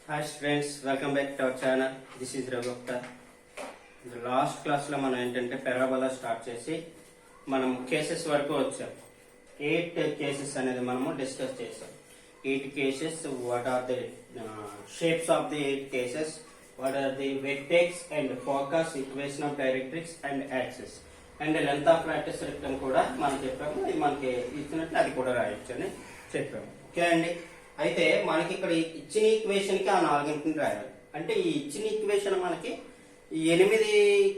Hi friends, welcome back to our channel. This is Ragupta. The last class లో మనం ఏంటంటే parabola start చేసి మనం కేసెస్ వరకు వచ్చాం. 8 కేసెస్ అనేది మనము డిస్కస్ చేసాం. 8 cases, what are the shapes of the 8 cases, what are the vectors and focus, equation of directrix and axis and length of latus rectum కూడా మనం చెప్పాము. ఇది మనకి ఇచ్చినట్లు అది కూడా రాయొచ్చు అని చెప్పాము. ఓకే అండి. అయితే మనకి ఇక్కడ ఇచ్చిన ఈక్వేషన్ కి ఆ 4 రాయాలి. అంటే ఈ ఇచ్చిన ఈక్వేషన్ మనకి 8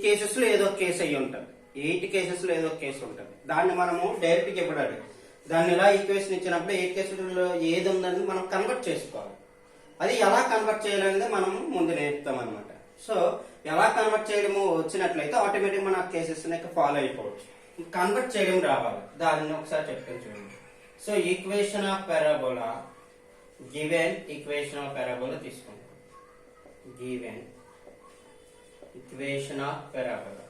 కేసెస్ లో ఏదో కేసు అయ్యి ఉంటుంది. 8 కేసెస్ లో ఏదో కేసు ఉంటుంది. దాన్ని మనము డైరెక్ట్ గా ఇవ్వడాలి. దాన్ని ఇలా ఈక్వేషన్ ఇచ్చినప్పుడు 8 కేసులలో ఏది ఉందని మనం కన్వర్ట్ చేసుకోవాలి. అది ఎలా కన్వర్ట్ చేయాలనేది మనం ముందు నేర్పుతాం అనమాట. సో ఎలా కన్వర్ట్ చేయడము వచ్చినట్లయితే ఆటోమేటిక్ మన కేసెస్ ఫాలో అయిపోవచ్చు. కన్వర్ట్ చేయడం రావాలి. దాన్ని ఒకసారి చెప్తాను చూడండి. So equation of parabola, given equation of parabola తీసుకోండి. Given equation of parabola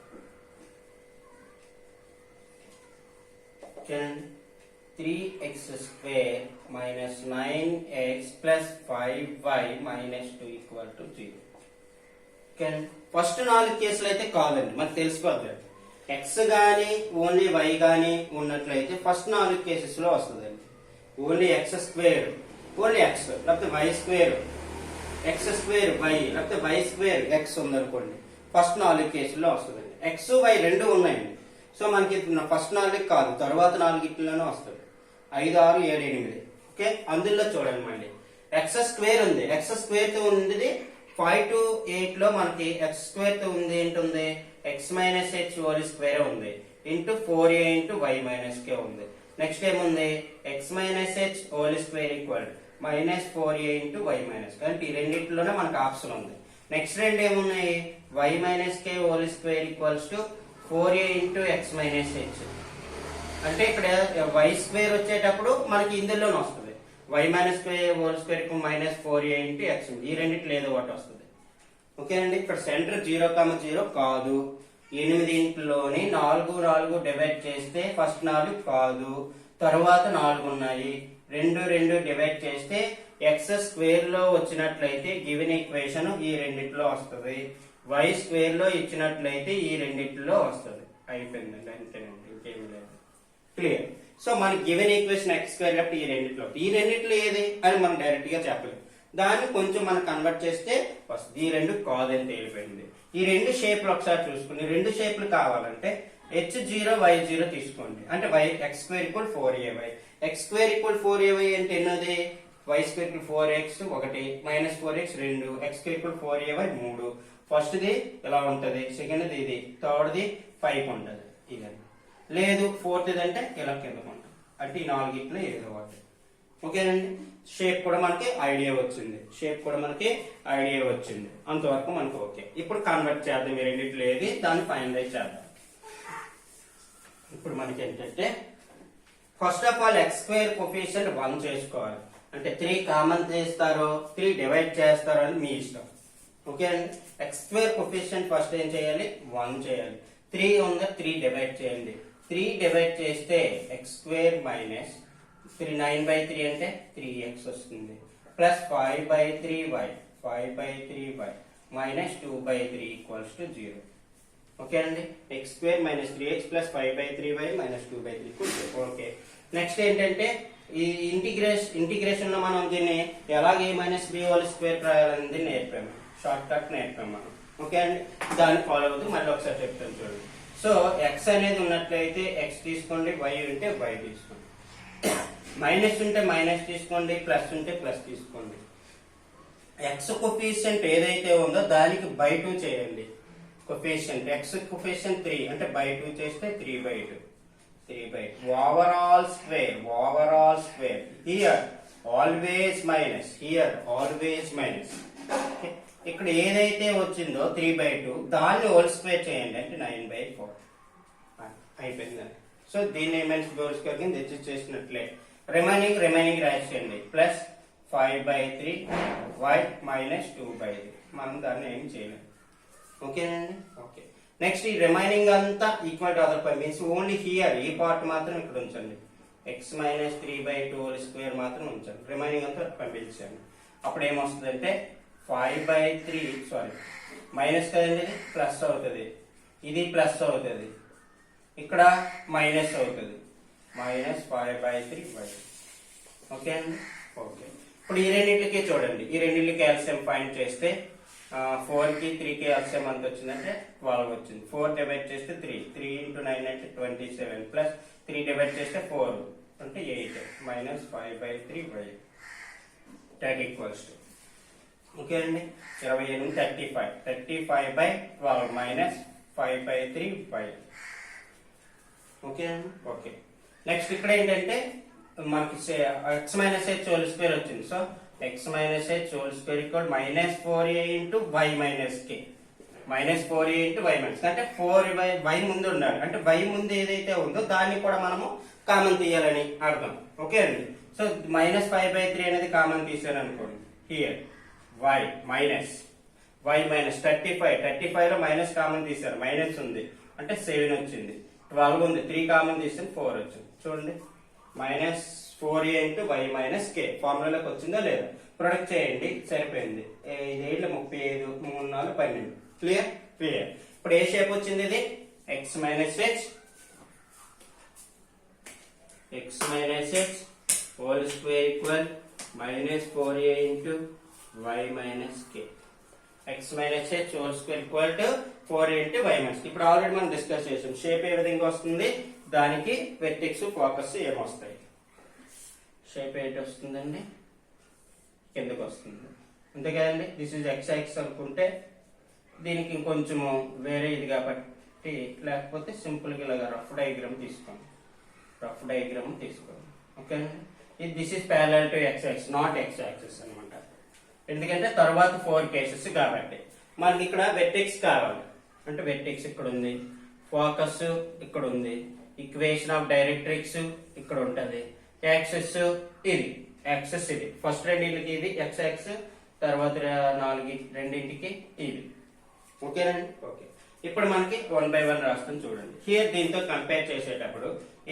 3x square minus 9x plus 5y minus 2 equal to 0. First 4 కేసులు అయితే కాదండి, మనకు తెలిసిపోద్ది. ఎక్స్ గానీ ఓన్లీ వై గానీ ఉన్నట్లయితే ఫస్ట్ 4 కేసెస్ లో వస్తుందండి. Only X square, only X, లేకపోతే Y square X square Y, లేకపోతే వై స్క్వేర్ ఎక్స్ ఉందనుకోండి, ఫస్ట్ 4 కేసుల్లో వస్తుందండి. ఎక్స్ వై రెండు ఉన్నాయండి. సో మనకి ఫస్ట్ 4 కాదు, తర్వాత 4 వస్తుంది. 5, 6, 7, 8. ఓకే, అందులో చూడండి మళ్ళీ ఎక్స్ స్క్వేర్ ఉంది. ఎక్స్ స్క్వేర్ తో ఉంది 5 to 8 లో మనకి ఎక్స్ స్క్వేర్ తో ఉంది ఏంటుంది, X minus H whole square ఉంది into 4a into Y minus K ఉంది. నెక్స్ట్ ఏముంది, X minus H whole square equal minus 4a into Y minus, అంటే ఈ రెండింటిలోనే మనకు ఆప్షన్ ఉంది. నెక్స్ట్ రెండు ఏమున్నాయి, Y minus K whole square equals to 4a into X minus H. అంటే ఇక్కడ వై స్క్వేర్ వచ్చేటప్పుడు మనకి ఇందులోనే వస్తుంది. Y minus K whole square minus 4a into X, ఈ రెండింటిలో ఏదో ఒకటి వస్తుంది. ఓకే అండి. ఇక్కడ సెంటర్ 0,0 కాదు. 8లోని 4 డివైడ్ చేస్తే ఫస్ట్ 4 కాదు, తర్వాత 4 ఉన్నాయి. 2 డివైడ్ చేస్తే ఎక్స్ స్క్వేర్ లో వచ్చినట్లయితే గివెన్ ఈక్వేషన్ ఈ రెండిట్లో వస్తుంది. వై స్క్వేర్ లో ఇచ్చినట్లయితే ఈ రెండిట్లో వస్తుంది. అయిపోయిందండి, అంతేనండి, ఇంకేమి లేదు. క్లియర్. సో మనకి గివెన్ ఈక్వేషన్ ఎక్స్ స్క్వేర్ కాబట్టి ఈ రెండిట్లో ఏది అని మనం డైరెక్ట్ గా చెప్పలేము. దాన్ని కొంచెం మనం కన్వర్ట్ చేస్తే వస్తుంది. ఈ రెండు కాదని తేలిపోయింది. ఈ రెండు షేప్లు ఒకసారి చూసుకుని, రెండు షేప్లు కావాలంటే h0 y0 తీసుకోండి. అంటే y x square equal 4ay, x square equal 4ay అంటే ఎన్నోది, y square equal 4x 1 minus 4x 2, x square equal 4ay 3. First the ఇలా ఉంటది, సెకండ్ ది ఇది, థర్డ్ ది 5 ఉంటది. ఇదండి. లేదు ఫోర్త్ అంటే ఇలా కిందకు ఉంటుంది. అంటే ఈ 4 ఏదో ఒకటి. ఓకేనండి. షేప్ కూడా మనకి ఐడియా వచ్చింది. అంతవరకు మనకు ఓకే. ఇప్పుడు కన్వర్ట్ చేద్దాం. ఈ రెండిట్లో ఏది దాన్ని ఫైనలైజ్ చేద్దాం. ఇప్పుడు మనకి ఏంటంటే first of all X square coefficient 1 చేసుకోవాలి. అంటే 3 కామన్ చేస్తారో 3 డివైడ్ చేస్తారో అని మీ ఇష్టం. ఓకే అండి. ఎక్స్ స్క్వేర్ కోఎఫిషియంట్ ఫస్ట్ ఏం చేయాలి, 1 చేయాలి. 3 ఉందా, 3 డివైడ్ చేయండి. 3 డివైడ్ చేస్తే ఎక్స్ స్క్వేర్ మైనస్ 9/3 అంటే 3x వస్తుంది, plus 5/3y minus 2/3 equals to 0. Okay అండి. X square minus 3x plus 5/3y minus 2/3 okay. Next ఏంటంటే ఈ ఇంటిగ్రేషన్ లో మనం దీన్ని ఎలాగే మైనస్ b హోల్ స్క్వేర్ రాయాలనేది నేర్పాము, షార్ట్ కట్ నేర్పాము మనం. ఓకే అండి. దాన్ని ఫాలో అవుతూ మళ్ళీ ఒకసారి చెప్తాను చూడండి. సో ఎక్స్ అనేది ఉన్నట్లయితే ఎక్స్ తీసుకోండి, వై ఉంటే వై తీసుకోండి, మైనస్ ఉంటే మైనస్ తీసుకోండి, ప్లస్ ఉంటే ప్లస్ తీసుకోండి. ఎక్స్ కోఎఫిషియంట్ ఏదైతే ఉందో దానికి బై 2 చేయండి. కోఎఫిషియంట్ ఎక్స్ కోఎఫిషియంట్ 3 అంటే బై 2 చేస్తే 3/2. Overall square here always minus, ఇక్కడ ఏదైతే వచ్చిందో 3/2 దాన్ని హోల్ స్క్వేర్ చేయండి. అంటే 9/4 అయిపోయిందండి. సో దీన్ని ఏమైనా హోల్ స్క్వేర్ కింద తెచ్చేసినట్లే. రిమైనింగ్ రాసేయండి. Plus 5/3y minus 2/3. మనం దాన్ని ఏం చేయలేము. ఓకేనండి. ఓకే. నెక్స్ట్ ఈ రిమైనింగ్ అంతా equal to other part means only here ఈ పార్ట్ మాత్రం ఇక్కడ ఉంచండి. x మైనస్ 3/2 హోల్ స్క్వేర్ మాత్రం ఉంచండి. రిమైనింగ్ అంతా పంపించండి. అప్పుడు ఏమొస్తుందంటే 5/3 సారీ మైనస్ కదండి, ఇది ప్లస్ అవుతుంది, ఇది ప్లస్ అవుతుంది, ఇక్కడ మైనస్ అవుతుంది, -5/3y. ఓకే అండి. ఓకే, ఇప్పుడు ఈ రెండింటికి చూడండి, ఈ రెండింటికి ఎల్సిఎం ఫైండ్ చేస్తే 4కి 3కి ఎల్సిఎం ఎంత వచ్చిందంటే 12 వచ్చింది. 4 డివైడ్ చేస్తే 3 × 9 అంటే 27 ప్లస్ 3 డివైడ్ చేస్తే 4 అంటే 8 -5/3y. That equals to okay అండి 28 35/12 -5/3y. ఓకే అండి. ఓకే, నెక్స్ట్ ఇక్కడ ఏంటంటే మనకి x - h హోల్ స్క్వేర్ వచ్చింది. So x - h whole square equal -4a × y - k. -4a × y - అంటే 4y ముందు ఉండాలి, అంటే y ముందు ఏదైతే ఉందో దాన్ని కూడా మనము కామన్ తీయాలని అర్థం. ఓకే అండి. సో -5/3 అనేది కామన్ తీసాను అనుకోండి, హియర్ y -35 లో మైనస్ కామన్ తీసారు, మైనస్ ఉంది అంటే 7 వచ్చింది, 12 ఉంది, 3 కామన్ తీస్తే 4 వచ్చింది. చూడండి -4a × y - k ఫార్ములాలోకి వచ్చిందా లేదా, ప్రొడక్ట్ చేయండి, సరిపోయింది. 8 35 3 4 12. క్లియర్. ఇప్పుడు ఏ షేప్ వచ్చింది, ఇది x - h whole square equal -4a × y - k. x - h whole square equal to 4a × y - k. ఇప్పుడు ఆల్రెడీ మనం డిస్కస్ చేసాం, షేప్ ఏ విధంగా వస్తుంది, దానికి వెర్టెక్స్ ఫోకస్ ఏమొస్తాయి. షేప్ ఏంటి వస్తుందండి, కిందకు వస్తుంది, అంతే కదండి. దిస్ ఇస్ x యాక్సిస్ అనుకుంటే దీనికి ఇంకొంచెము వేరే ఇది కాబట్టి, లేకపోతే సింపుల్గా ఇలాగా రఫ్ డయాగ్రామ్ తీసుకోండి. ఓకే అండి. This is parallel to x axis, not x axis అనమాట, ఎందుకంటే తర్వాత 4 కేసెస్ కాబట్టి. మనకి ఇక్కడ వెర్టెక్స్ కావాలి అంటే వెర్టెక్స్ ఇక్కడ ఉంది, ఫోకస్ ఇక్కడ ఉంది, ఈక్వేషన్ ఆఫ్ డైరెక్ట్రిక్స్ ఇక్కడ ఉంటది, యాక్సెస్ ఇది ఫస్ట్ రెండింటికి ఇది x యాక్సిస్, తర్వాత 4 రెండింటికి ఇది. ఓకేనండి. ఓకే, ఇప్పుడు మనకి 1 by 1 రాస్తాం చూడండి. హియర్ దీంతో కంపేర్ చేసేటప్పుడు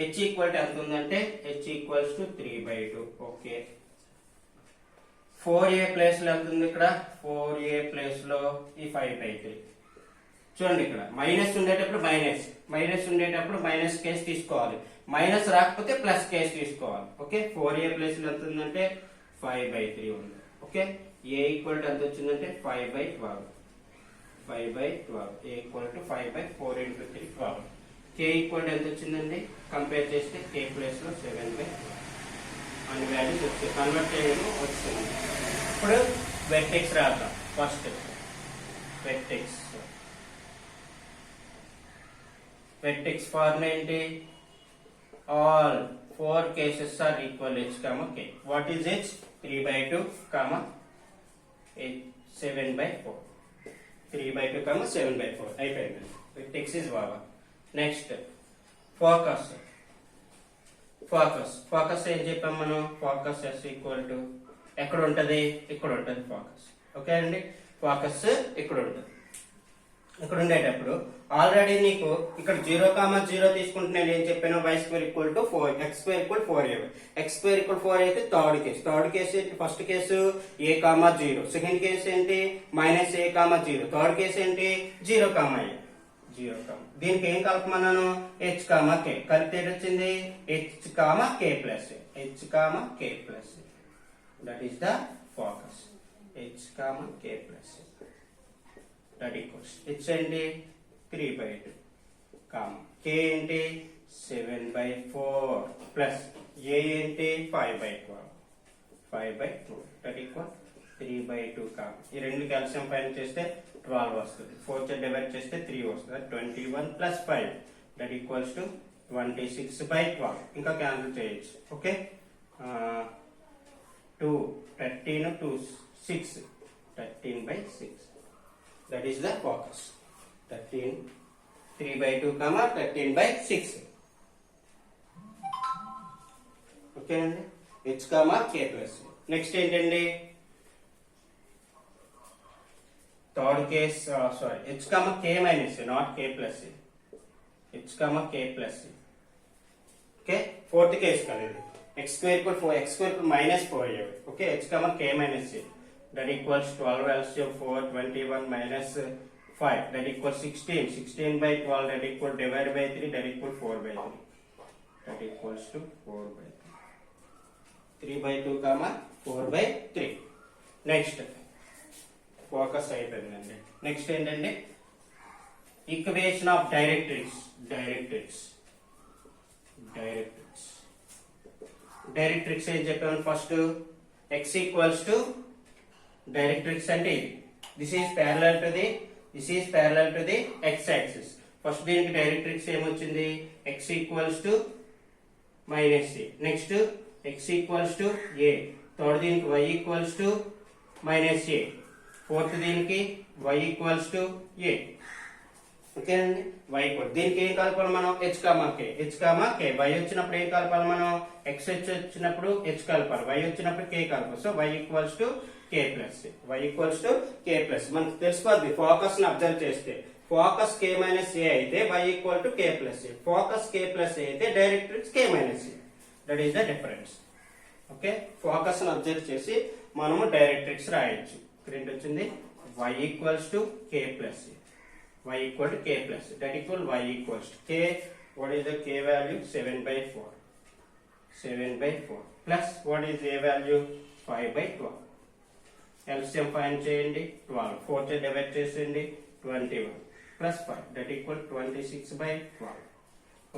h ఈక్వల్ టు ఎంత ఉందంటే h equals to 3/2. Okay, 4a place లో ఎంత ఉంది, ఇక్కడ 4a ప్లేస్ లో ఈ 5/3. చూడండి, ఇక్కడ మైనస్ ఉండేటప్పుడు మైనస్ కేసు తీసుకోవాలి, మైనస్ రాకపోతే ప్లస్ కేసు తీసుకోవాలి. ఓకే, 4a ప్లేస్ లో ఎంత ఉందంటే 5/3 ఉంది. ఓకే, a ఈక్వల్ టు ఎంత వచ్చిందంటే 5/12. a equal to 5/4 × 3 12. k equal to ఎంత వచ్చిందండి, కంపేర్ చేస్తే k ప్లేస్ లో 7/12 అన్ని వాల్యూస్ వచ్చాయి, కన్వర్ట్ చేయడం వచ్చింది. ఇప్పుడు వెర్టెక్స్ రాద్దాం. ఫస్ట్ వెర్టెక్స్ ఫార్మ్ ఏంటి, all 4 cases are equal h, k. What is h? 3/2, 7/4. 3/2, 7/4 అయిపోయింది. Vertex is Vava. Next focus ఏం చెప్పాం మనం, ఫోకస్ s ఈక్వల్ టు ఎక్కడ ఉంటది, ఇక్కడ ఉంటది ఫోకస్. ఓకే అండి, ఫోకస్ ఇక్కడ ఉంటది. ఇక్కడ ఉండేటప్పుడు ఆల్రెడీ నీకు ఇక్కడ 0, 0 తీసుకుంటే నేను ఏం చెప్పాను, y² = 4, x² = 4a. x² = 4 అయితే థర్డ్ కేసు ఏంటి, first case a, 0, second case ఏంటి -a, 0, థర్డ్ కేసు ఏంటి 0, a. దీనికి ఏం కలపమన్నాను, h, k కలిపితే వచ్చింది h, k plus that is the focus, h, k plus that equals h ఏంటి 3/2, k ఏంటి 7/4 ప్లస్ a ఏంటి 5/12 దట్ ఈక్వల్ 3/2. ఈ రెండు క్యాల్సియం ఫైన్ చేస్తే 12 వస్తుంది, 4 డివైడ్ చేస్తే 3 వస్తుంది, 21 + 5 దట్ ఈక్వల్స్ టు 26/12. ఇంకా క్యాన్సిల్ చేయొచ్చు. Okay, 2 13 2 6 13/6 that is the focus. 3/2, 13/6. Okay అండి, h, k ప్లస్. నెక్స్ట్ ఏంటండి, third case, sorry h, k minus, not k plus, h, k plus. Okay, fourth case కదా ఇది, x² = -4a. Okay, h, k minus that equals 12 LCM 4, 21 minus 5, that equals 16. 16 by 12, that equals divided by 3, that equals 4 by 3. That equals to 4 by 3. 3 by 2 comma 4 by 3. Next, focus అయిపోయిందండి. Next ఏంటంటే equation of directrix. Directrix ఏం చెప్పాను first? x equals to directrix అంటే ఇది. This is parallel to the x axis. First దీనికి directrix ఏమొచ్చింది? x equals to minus a. Next x equals to a. Third దీనికి y equals to minus a. Fourth దీనికి y equals to a. ఓకేనండి. y equal దీనికి ఏం కలపాలి మనం? h comma k. y వచ్చినప్పుడు ఏం కలపాలి మనం? x వచ్చినప్పుడు h కలపాలి, y వచ్చినప్పుడు k కలపాలి. So y equals to k plus. మనకు తెలిసిపోద్ది ఫోకస్ ని అబ్జర్వ్ చేస్తే. ఫోకస్ k మైనస్ a అయితే y equal to k plus a. Focus k plus a అయితే directrix k minus a. That is the difference. Okay, focus ని observe చేసి మనము directrix రాయొచ్చు. ఇక్కడ వచ్చింది y equals to k plus a. y equal to k plus that equal y equals to k. What is the k value? 7/4 plus what is a value? 5/12. LCM find చేయండి. 12 4 చే divide చేయండి. 21 plus 5 that equal 26/12.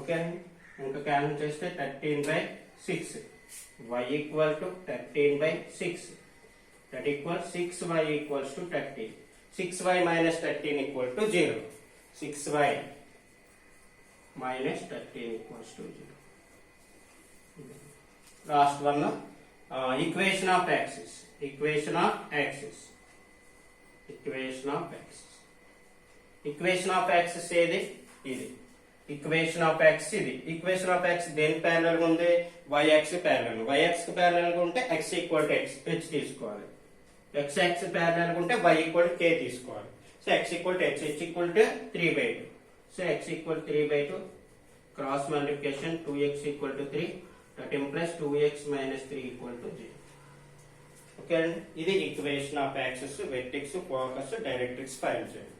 Okay, ఇంకా cancel చేస్తే 13/6. y equal to 13/6 that equal 6y equals to 13. 6y minus 13 equal to 0. 6y minus 13 equals to 0. Last one, equation of axis. Equation of axis ఏది? ఇది. Equation of axis ఇది. Equation of axis దేని parallel గా ఉంది? y axis parallel. y axis parallel గా ఉంటే x equal to h తీసుకోవాలి. x axis parallel గా ఉంటే y ఈక్వల్ టు k తీసుకోవాలి. So x equal to h equal to 3/2. So x equal 3/2 cross multiplication 2x equal to 3. That implies 2x minus 3 equal to 0. Okay అండి, ఇది equation of axis, vertex, focus, directrix find చేయండి.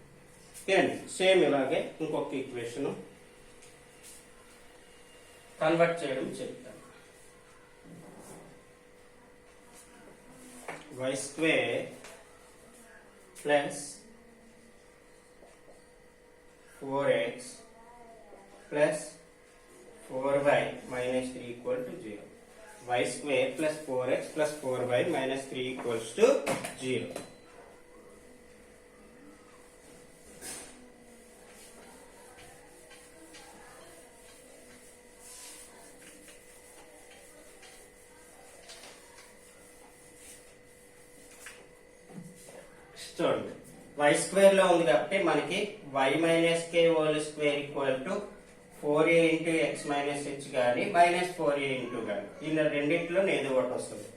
Okay అండి, same ఇలాగే ఇంకొక equation convert చేయడం చెప్తాను. y square plus 4x plus 4y minus 3 equal to 0. y square plus 4x plus 4y minus 3 equals to 0. చూడండి, y square లో ఉంది కాబట్టి మనకి y minus k whole square equal to 4a into X minus H కానీ minus 4a into కానీ ఇలా రెండింటిలో ఏదో ఒకటి వస్తుంది.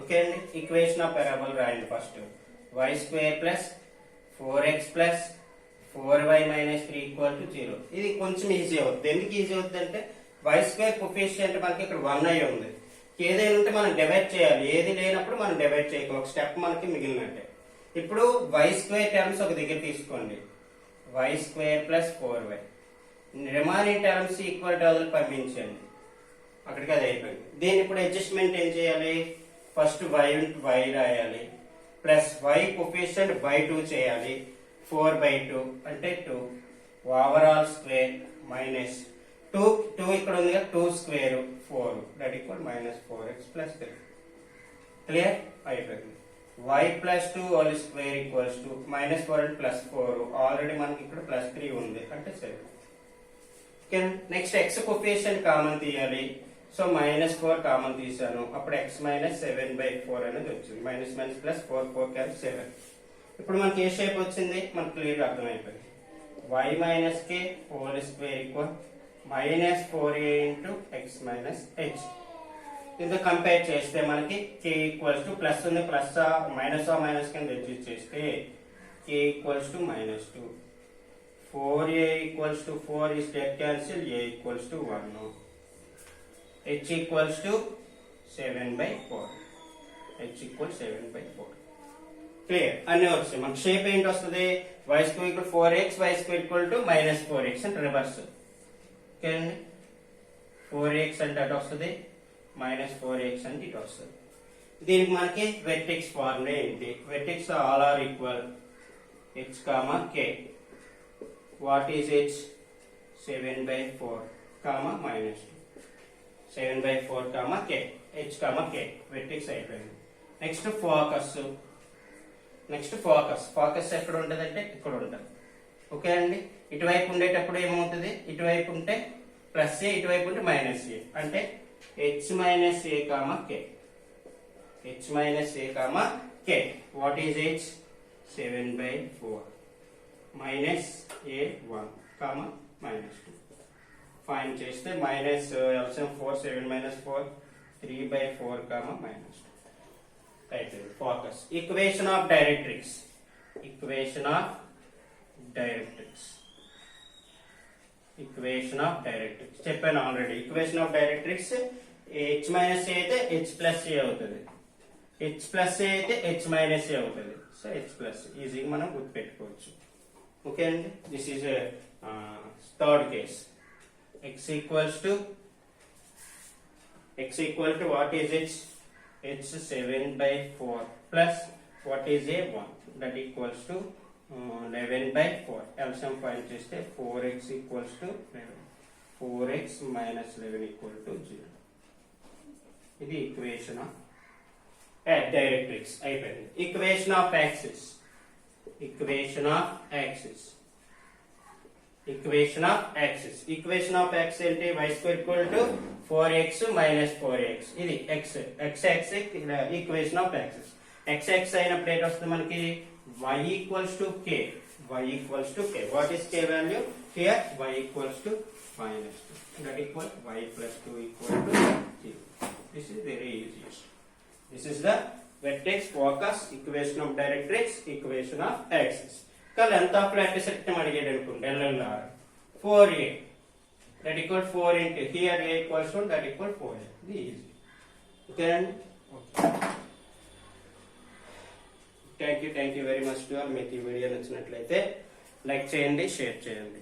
ఓకే అండి, ఈక్వేషన్ ఆఫ్ పారాబోల్ రాయండి. First y square plus 4x plus 4y minus 3 equal to 0. ఇది కొంచెం ఈజీ అవుతుంది. ఎందుకు ఈజీ అవుతుంది అంటే y స్క్వేర్ కోఎఫిషియంట్ మనకి ఇక్కడ 1 అయి ఉంది. ఏదైనా ఉంటే మనం డివైడ్ చేయాలి, ఏది లేనప్పుడు మనం డివైడ్ చేయగలం. ఒక స్టెప్ మనకి మిగిలినట్టే. ఇప్పుడు y స్క్వేర్ టర్మ్స్ ఒక దగ్గర తీసుకోండి. y square plus 4y remaining terms equal to other పంపించండి. అక్కడికి అది అయిపోయింది. దీన్ని ఇప్పుడు అడ్జస్ట్మెంట్ ఏం చేయాలి? ఫస్ట్ y రాయాలి ప్లస్ y కోఎఫిషియంట్ బై 2 చేయాలి. 4/2 అంటే 2 ఓవరాల్ స్క్వేర్ మైనస్ 2 ఇక్కడ ఉంది కదా, 2 square 4 that equal minus 4x plus 3. Clear అయిపోయింది. y plus 2 whole square equals to minus 4 and plus 4. Already మనకి ఇక్కడ ప్లస్ 3 ఉంది అంటే 7. నెక్స్ట్ x కోఎఫిషియంట్ కామన్ తీయాలి. సో మైనస్ 4 కామన్ తీసాను, అప్పుడు x మైనస్ 7/4 అనేది వచ్చింది. Minus minus plus 4 4 cancel 7. ఇప్పుడు మనకి ఏ షేప్ వచ్చింది మనకు క్లియర్ అర్థమైపోయింది. y minus k whole square equal minus 4a into X minus H. దీంతో కంపేర్ చేస్తే మనకి k ఈక్వల్స్ టు ప్లస్ ఉంది, ప్లస్ మైనస్ కింద అడ్జస్ట్ చేస్తే k equals to minus 2. 4a equals to 4 is get cancel, a equals to 1. h equals to 7/4. h equals 7/4. Clear అన్ని వచ్చాయి. మనకి shape ఏంటి వస్తుంది, y square equal 4x, y square equal to -4x అంటే reverse. Okay అండి, 4x అంటే అటు వస్తుంది, -4x అంటే ఇటు వస్తుంది. దీనికి మనకి వెర్టెక్స్ ఫార్ములా ఏంటి, vertex all are equal x, k. What is h? 7/4, -2. 7/4, k. h, k. Vertex అయిపోయింది. నెక్స్ట్ ఫోకస్ ఎక్కడ ఉంటుంది అంటే ఇక్కడ ఉంటుంది. ఓకే అండి, ఇటువైపు ఉండేటప్పుడు ఏమవుతుంది, ఇటువైపు ఉంటే ప్లస్ ఏ, ఇటువైపు ఉంటే మైనస్ ఏ, అంటే h - a, k. h - a, k. What is h? 7/4 -a1, -2. Fine చేస్తే -4, 7 - 4, 3/4, -2. అయిపోయింది ఫోకస్. ఈక్వేషన్ ఆఫ్ డైరెక్ట్రిక్స్ చెప్పాను already. Equation of directrix h - a అయితే h + a అవుతుంది, h + a అయితే h - a అవుతుంది. సో h + ఈజీగా మనం గుర్తుపెట్టుకోవచ్చు. ఓకే అండి, this is third case. x equal to what is h? H 7/4 plus what is a 1, that equals to 11/4. LCM find చేస్తే 4x equals to 11. 4x minus 11 equal to 0. ఇది equation of directrix అయిపోయింది. Equation of axis ఏంటి, y square equal to 4x - 4x. ఇది x axis. Equation of axis x అయినప్పుడు ఏంటి వస్తుంది మనకి, y equals to k. What is k value here? y equals to -2, that equal y + 2 equal to 0. This is very easiest. This is the vertex, focus, equation of directrix, equation of axis. Length of latus rectum అడిగాడు అనుకోండి, LLR 4a, that equal 4 into here a equals to that equal 4a. This is easy. Okay, thank you very much to all. మీకు ఈ video నచ్చినట్లయితే like చేయండి, share చేయండి.